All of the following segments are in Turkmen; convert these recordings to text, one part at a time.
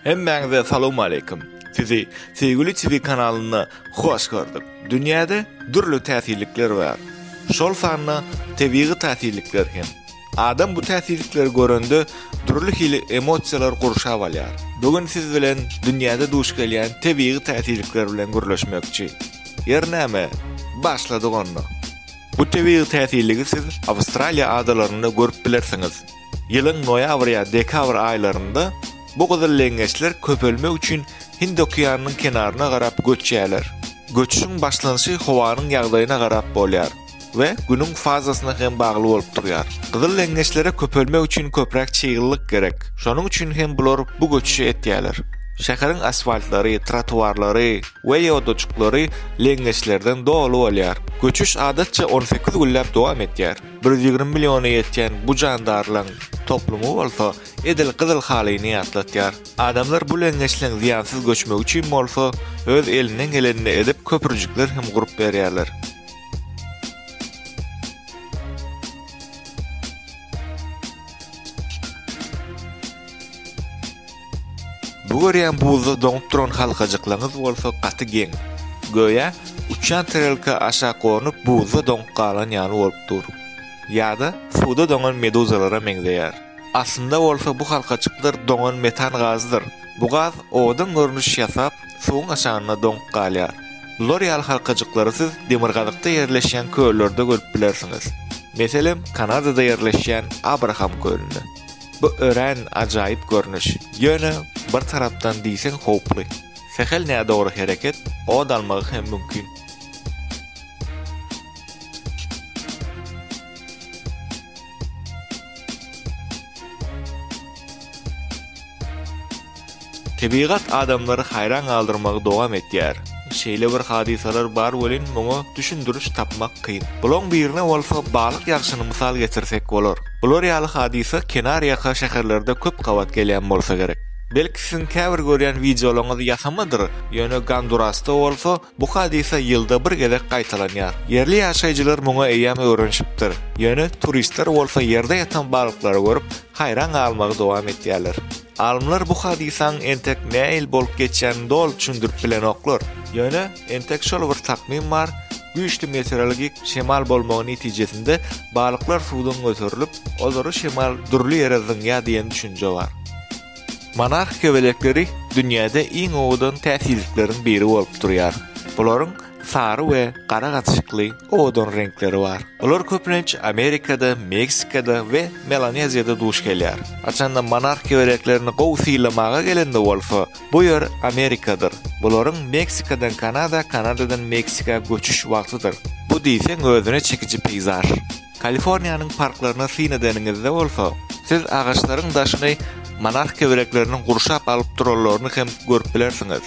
Hemmäňize salam aleykum. Sizi Sevgili TV kanalyna hoş gördük. Dünyada türlü täsirlikler bar. Şol sanna tebiği täsirlikler hem. Adam bu täsirlikleri görende türlü hili emosiýalar gurşap alýar. Bugün siz bilen dünyada duş gelýän tebiği täsirlikler bilen gürleşmekçi. Ýernäme başladyk onda. Bu tebiği täsirligi siz Avustraliýa adalarynda görüp bilersiňiz. Ýylyň noýabr ýa dekabr aýlarynda bu gyzyl leňeçler köpelmek üçin Hind okeanynyň kenaryna garap göçýärler. Göçüşiň başlanyşy howanyň ýagdaýyna garap bolýar we günüň fazasyna hem bagly bolup durýar. Gyzyl leňeçlere köpelmek üçin köpräk çygylyk gerek. Şonuň üçin hem bular bu göçüşi etýärler. Şäheriň asfaltlary, trotuarlary we ýodaçyklary leňeçlerden dolu bolýar. Göçüş adatça 18 günläp dowam etýär. 120 milliona ýetýän bu jandarlaryň toplumy bolsa edil gyzyl halyny ýatlatýar. Adamlar bu leňeçleň ziýansyz göçmek üçin bolsa öz elinden gelenini edip köpürjükler hem gurup berýärler. Bu görýän buzda doňup duran halkajaklaňyz bolsa gaty geň. Göýe uçan terelka aşağı konup buzda doňup galan ýany bolup dur. Ýa-da suwda doňan meduzalara meňzeýär. Aslında bolsa bu halkaçyklar doňan metan gazydyr. Bu gaz owadan görnüş ýasap suwun aşagyna doňup galýar. Bular ýaly halkaçyklary siz demirgazykda ýerleşýän köllerde görüp bilersiňiz. Meselem Kanadada ýerleşýän Abraham kölüni. Bu ören ajaýyp görnüş. Ýöne bir tarapdan diýsen howply. Sehel näde dogry hereket o dalmagy hem mümkin. Tebigat adamlary hayran galdyrmagy dowam etýär. Şeýle bir hadisalar bar bolen muňa düşündürüş tapmak kyn. Bulan birine bolsa balyk ýagşyny mysal getirsek bolar. Bular ýaly hadisa kenar ýaka şäherlerde köp gawat gelýän bolsa gerek. Belki sizin käbir görýän videolaryňyz ýasamadyr. Ýöne Gondurasda bolsa bu hadisa ýylda bir gelek gaýtalanýar. Yerli ýaşaýjylar muňa eýam öwrenşipdir. Ýöne turistler bolsa ýerde ýatan balyklary görüp hayran galmagy dowam etýärler. Alımlar bu hadisanyň entek näil bolup geçýänini dol düşündirip bilen oklar. Ýöne entek şol bir takmim bar. Güýçli meteorologik şemal bolmagy netijesinde balyklar suwdan göterilip, olary şemal durly ýere zyňýa diýen düşünje bar. Monarx köbelekleri dünyada iň owadan täsirlikleriň biri bolup durýar. Bularyň sary we gara gatşykly owadan renkleri bar. Bular köpünç Amerikada, Meksikada we Melanezyada duş gelýär. Açanda monarx köbeleklerini gowsylamaga gelende bolsa, bu ýer Amerikadyr. Bularyň Meksikadan Kanada, Kanadadan Meksika göçüş wagtydyr. Bu diýsen özüne çekici peyzaj. Kaliforniýanyň parklaryna synadyňyzda bolsa, siz agaçlaryň daşyny monarx köbeleklerinin gurşap alıp durarlaryny hem görüp bilersiňiz.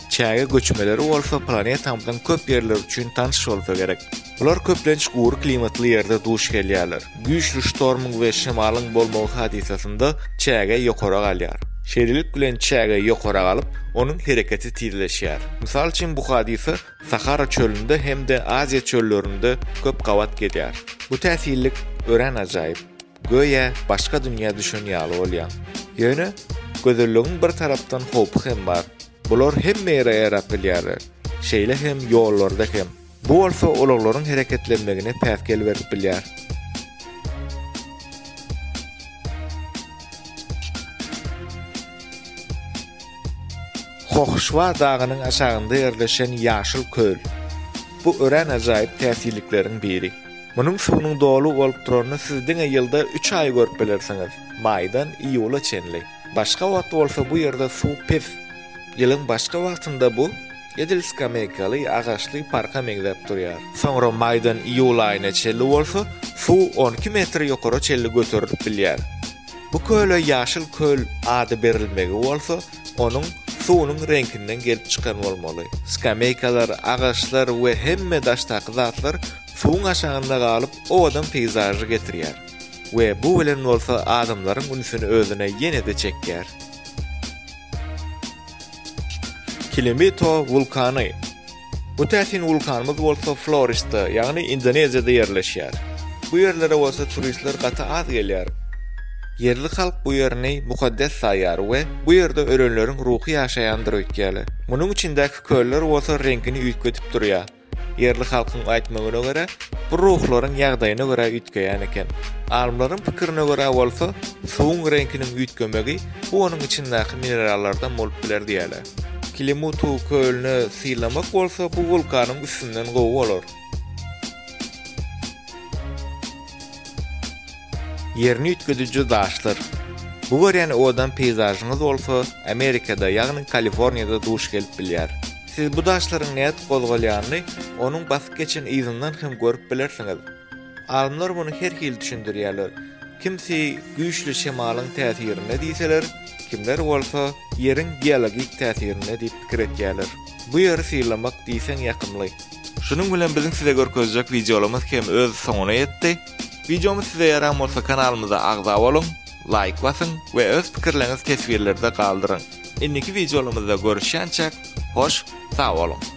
Çäge göçmeleri bolsa planetamyzyň köp ýerleri üçin tanış bolsa gerek. Bular köplenç guur klimatly ýerde duş gelýärler. Güýçli ştormyň we şemalyň bolmagy hadisasynda çäge ýokara galýar. Şerilik bilen çäge ýokara galyp, onuň hereketi tirleşýär. Mysal üçin bu hadisa Sahara çölünde hem de Aziýa çöllerinde köp gawat gedýär. Bu täsirlik ören ajaýyp. Göýe başga dünýä düşünýäli bolýan. Ýöne gözellüğün bir tarapdan howpy hem bar. Bular hemme ýere ýarap bilýärler. Şeýle hem ýollarda hem. Bu bolsa olaglaryň hereketlenmegine täsir berip bilýär. Hoşwa dagynyň aşagynda ýerleşen ýaşyl köl. Bu ören ajaýyp täsirlikleriň biri. Munyň suwunyň dolu bolup duranyny siz diňe ýylda 3 ay görüp bilersiňiz. Maýdan iýula çenli. Başga wagt bolsa bu ýerde suw pes. Ýylyň başga wagtynda bu edil skameykaly agaçly parka meňzep durýar. Soňra maýdan iýula aýyna çelli bolsa, suw 12 metr ýokary çelli göterilip bilýär. Bu köle ýaşyl köl ady berilmegi bolsa, onuň suwunyň renginden gelip çykan bolmaly. Skameykalar, agaçlar we hemme daşdaky zatlar suwun aşagynda galyp owadan peyzajy getirýär. We bu bilen bolsa adamlaryň ünsüni özüne ýene-de çekýär. Kilimito vulkany. Bu täsin vulkanymyz bolsa Florida, ýagny Indoneziýada ýerleşýär. Bu ýerlere bolsa turistler gaty az gelýär. Yerli halk bu ýerni mukaddes saýar we bu ýerde ölenleriň ruhy ýaşaýandyr öýtgäli. Munuň içindäki köller bolsa reňkini üýtgetip durýar. Yerli halkyň aýtmagyna görä, bu ruhlaryň ýagdaýyna görä üýtgeýän eken. Alimlaryň pikirine görä bolsa, suwuň reňkiniň üýtgemegi bu onuň içindäki minerallardan bolup biler diýerler. Klimutu kölni sylamak bolsa bu vulkanyň üstünden gowy bolar. Yerini üýtgediji daşlar. Bu görýän odan peyzajyňyz bolsa Amerikada, ýagny Kaliforniýada duş gelip bilýär. Siz bu daşlaryň näde gozgalýanyny onuň basyp geçen izinden hem görüp bilersiňiz. Alimler muny her hil düşündirýärler. Kimsi güýçli şemalyň täsirine diýseler, kimler bolsa ýeriň geologik täsirine diýip pikir etýärler. Bu ýeri sylamak diýsen ýakynly. Şunun bilen biziň size görkezjek videolarymyz hem öz soňuna ýetdi. Videomuz size yaran bolsa kanalymyza agza bolun, like basyň we öz pikirlerinizi tesvirlerde galdyryň. Indiki videolarymyzda görüşýänçä hoş, sag bolun.